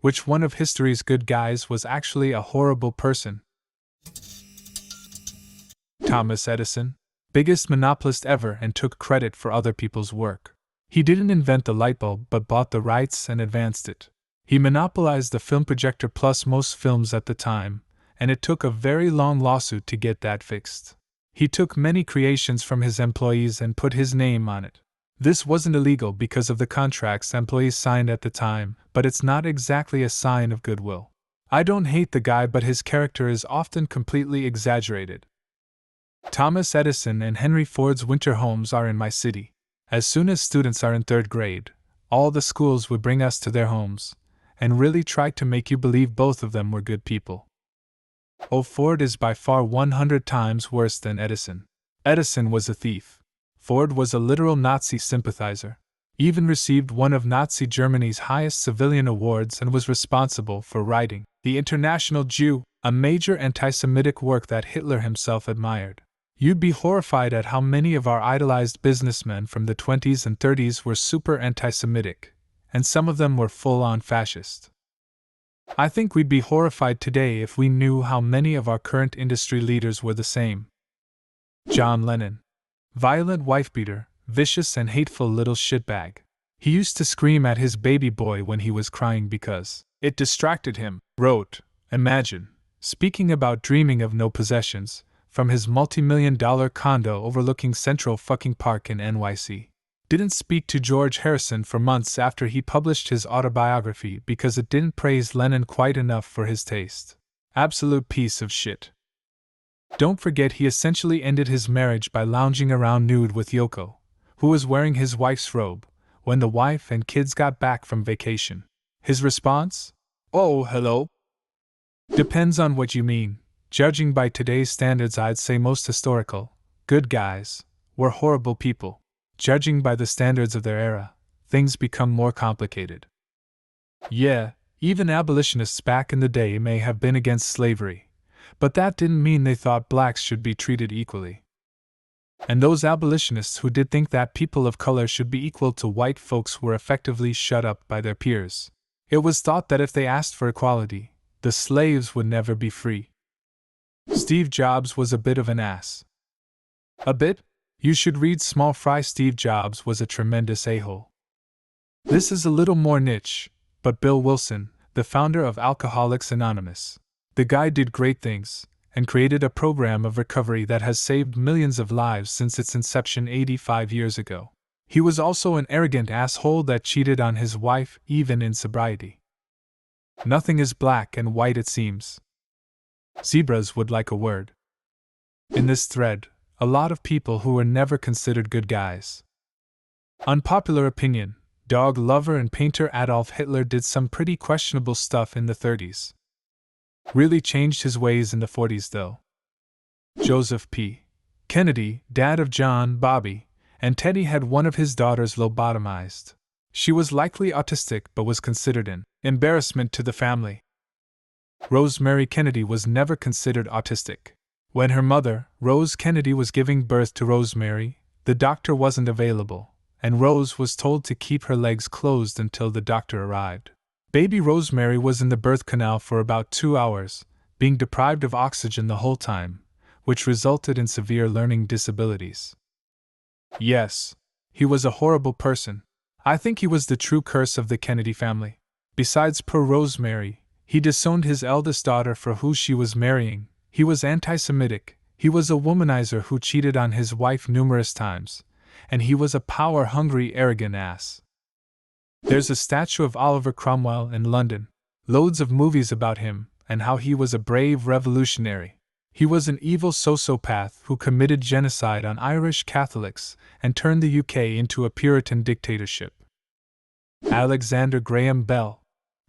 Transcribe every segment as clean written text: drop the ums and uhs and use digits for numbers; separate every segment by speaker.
Speaker 1: Which one of history's good guys was actually a horrible person? Thomas Edison, biggest monopolist ever and took credit for other people's work. He didn't invent the light bulb but bought the rights and advanced it. He monopolized the film projector plus most films at the time, and it took a very long lawsuit to get that fixed. He took many creations from his employees and put his name on it. This wasn't illegal because of the contracts employees signed at the time, but it's not exactly a sign of goodwill. I don't hate the guy, but his character is often completely exaggerated. Thomas Edison and Henry Ford's winter homes are in my city. As soon as students are in 3rd grade, all the schools would bring us to their homes, and really try to make you believe both of them were good people. Oh, Ford is by far 100 times worse than Edison. Edison was a thief. Ford was a literal Nazi sympathizer. Even received one of Nazi Germany's highest civilian awards and was responsible for writing The International Jew, a major anti-Semitic work that Hitler himself admired. You'd be horrified at how many of our idolized businessmen from the 20s and 30s were super anti-Semitic, and some of them were full-on fascist. I think we'd be horrified today if we knew how many of our current industry leaders were the same. John Lennon. Violent wife-beater, vicious and hateful little shitbag. He used to scream at his baby boy when he was crying because it distracted him, wrote, imagine, speaking about dreaming of no possessions, from his multi-million-dollar condo overlooking Central fucking Park in NYC. Didn't speak to George Harrison for months after he published his autobiography because it didn't praise Lennon quite enough for his taste. Absolute piece of shit. Don't forget he essentially ended his marriage by lounging around nude with Yoko, who was wearing his wife's robe, when the wife and kids got back from vacation. His response? Oh, hello. Depends on what you mean. Judging by today's standards, I'd say most historical, good guys, were horrible people. Judging by the standards of their era, things become more complicated. Yeah, even abolitionists back in the day may have been against slavery, but that didn't mean they thought blacks should be treated equally. And those abolitionists who did think that people of color should be equal to white folks were effectively shut up by their peers. It was thought that if they asked for equality, the slaves would never be free. Steve Jobs was a bit of an ass. A bit? You should read Small Fry. Steve Jobs was a tremendous a-hole. This is a little more niche, but Bill Wilson, the founder of Alcoholics Anonymous. The guy did great things, and created a program of recovery that has saved millions of lives since its inception 85 years ago. He was also an arrogant asshole that cheated on his wife, even in sobriety. Nothing is black and white, it seems. Zebras would like a word. In this thread, a lot of people who were never considered good guys. Unpopular opinion: dog lover and painter Adolf Hitler did some pretty questionable stuff in the 30s. Really changed his ways in the 40s though. Joseph P. Kennedy, dad of John, Bobby, and Teddy, had one of his daughters lobotomized. She was likely autistic but was considered an embarrassment to the family. Rosemary Kennedy was never considered autistic. When her mother, Rose Kennedy, was giving birth to Rosemary, the doctor wasn't available, and Rose was told to keep her legs closed until the doctor arrived. Baby Rosemary was in the birth canal for about 2 hours, being deprived of oxygen the whole time, which resulted in severe learning disabilities. Yes, he was a horrible person. I think he was the true curse of the Kennedy family. Besides poor Rosemary, he disowned his eldest daughter for who she was marrying. He was anti-Semitic, he was a womanizer who cheated on his wife numerous times, and he was a power-hungry, arrogant ass. There's a statue of Oliver Cromwell in London, loads of movies about him, and how he was a brave revolutionary. He was an evil sociopath who committed genocide on Irish Catholics and turned the UK into a Puritan dictatorship. Alexander Graham Bell.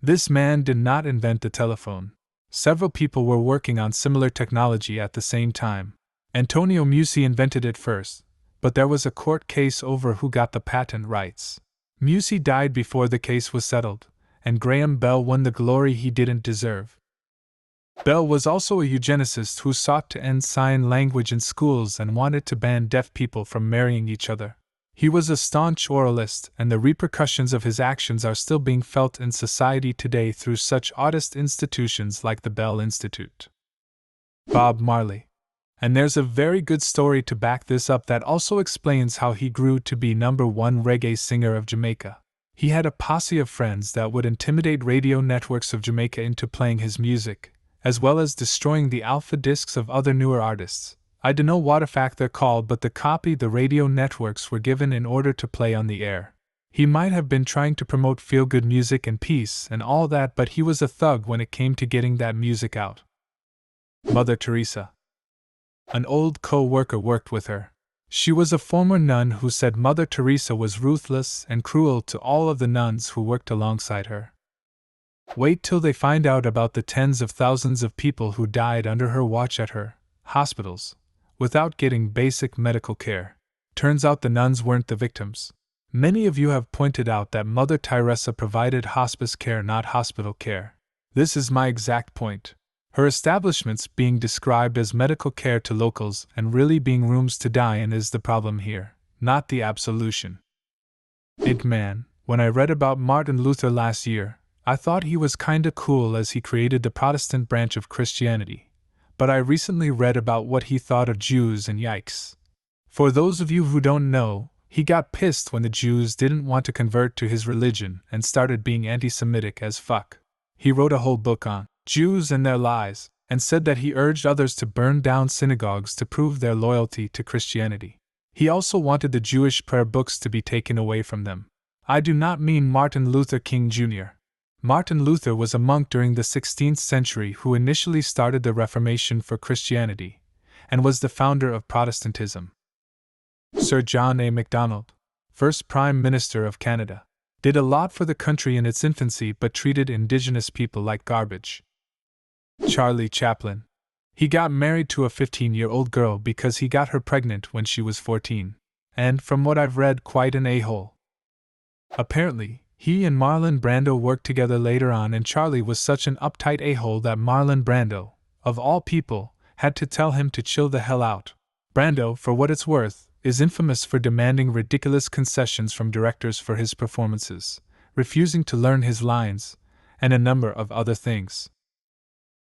Speaker 1: This man did not invent the telephone. Several people were working on similar technology at the same time. Antonio Meucci invented it first, but there was a court case over who got the patent rights. Meucci died before the case was settled, and Graham Bell won the glory he didn't deserve. Bell was also a eugenicist who sought to end sign language in schools and wanted to ban deaf people from marrying each other. He was a staunch oralist, and the repercussions of his actions are still being felt in society today through such artist institutions like the Bell Institute. Bob Marley. And there's a very good story to back this up that also explains how he grew to be #1 reggae singer of Jamaica. He had a posse of friends that would intimidate radio networks of Jamaica into playing his music, as well as destroying the alpha discs of other newer artists. I dunno what a fact they're called, but the copy the radio networks were given in order to play on the air. He might have been trying to promote feel-good music and peace and all that, but he was a thug when it came to getting that music out. Mother Teresa. An old co-worker worked with her. She was a former nun who said Mother Teresa was ruthless and cruel to all of the nuns who worked alongside her. Wait till they find out about the tens of thousands of people who died under her watch at her hospitals, without getting basic medical care. Turns out the nuns weren't the victims. Many of you have pointed out that Mother Teresa provided hospice care, not hospital care. This is my exact point. Her establishments being described as medical care to locals and really being rooms to die in is the problem here, not the absolution. Man, when I read about Martin Luther last year, I thought he was kinda cool as he created the Protestant branch of Christianity. But I recently read about what he thought of Jews, and yikes. For those of you who don't know, he got pissed when the Jews didn't want to convert to his religion and started being anti-Semitic as fuck. He wrote a whole book on Jews and their lies, and said that he urged others to burn down synagogues to prove their loyalty to Christianity. He also wanted the Jewish prayer books to be taken away from them. I do not mean Martin Luther King Jr. Martin Luther was a monk during the 16th century who initially started the Reformation for Christianity, and was the founder of Protestantism. Sir John A. Macdonald, first Prime Minister of Canada, did a lot for the country in its infancy but treated Indigenous people like garbage. Charlie Chaplin. He got married to a 15-year-old girl because he got her pregnant when she was 14, and, from what I've read, quite an a-hole. Apparently, he and Marlon Brando worked together later on, and Charlie was such an uptight a-hole that Marlon Brando, of all people, had to tell him to chill the hell out. Brando, for what it's worth, is infamous for demanding ridiculous concessions from directors for his performances, refusing to learn his lines, and a number of other things.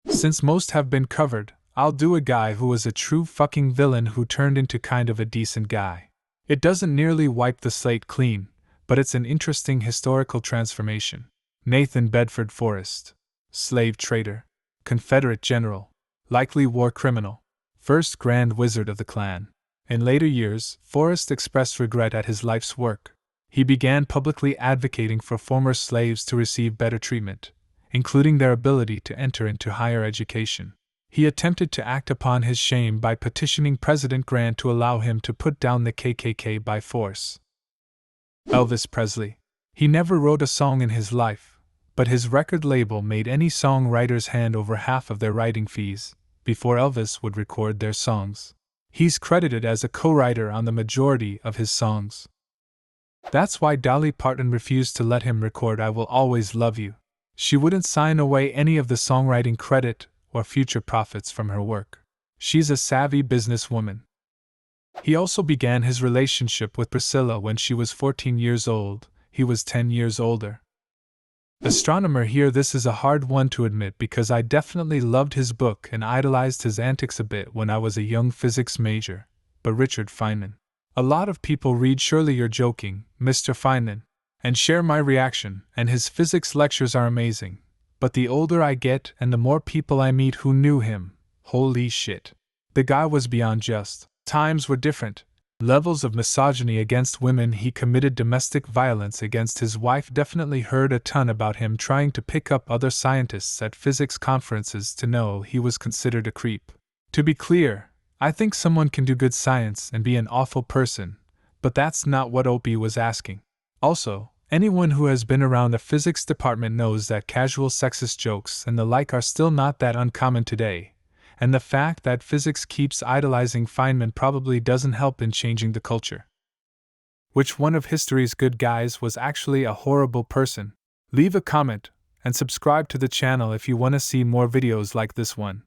Speaker 1: Since most have been covered, I'll do a guy who was a true fucking villain who turned into kind of a decent guy. It doesn't nearly wipe the slate clean, but it's an interesting historical transformation. Nathan Bedford Forrest. Slave trader. Confederate general. Likely war criminal. First Grand Wizard of the Klan. In later years, Forrest expressed regret at his life's work. He began publicly advocating for former slaves to receive better treatment, including their ability to enter into higher education. He attempted to act upon his shame by petitioning President Grant to allow him to put down the KKK by force. Elvis Presley. He never wrote a song in his life, but his record label made any songwriters hand over half of their writing fees before Elvis would record their songs. He's credited as a co-writer on the majority of his songs. That's why Dolly Parton refused to let him record I Will Always Love You. She wouldn't sign away any of the songwriting credit or future profits from her work. She's a savvy businesswoman. He also began his relationship with Priscilla when she was 14 years old. He was 10 years older. Astronomer here. This is a hard one to admit because I definitely loved his book and idolized his antics a bit when I was a young physics major, but Richard Feynman. A lot of people read Surely You're Joking, Mr. Feynman, and share my reaction, and his physics lectures are amazing. But the older I get and the more people I meet who knew him, holy shit. The guy was beyond just. Times were different. Levels of misogyny against women. He committed domestic violence against his wife. Definitely heard a ton about him trying to pick up other scientists at physics conferences to know he was considered a creep. To be clear, I think someone can do good science and be an awful person, but that's not what Opie was asking. Also, anyone who has been around the physics department knows that casual sexist jokes and the like are still not that uncommon today. And the fact that physics keeps idolizing Feynman probably doesn't help in changing the culture. Which one of history's good guys was actually a horrible person? Leave a comment, and subscribe to the channel if you want to see more videos like this one.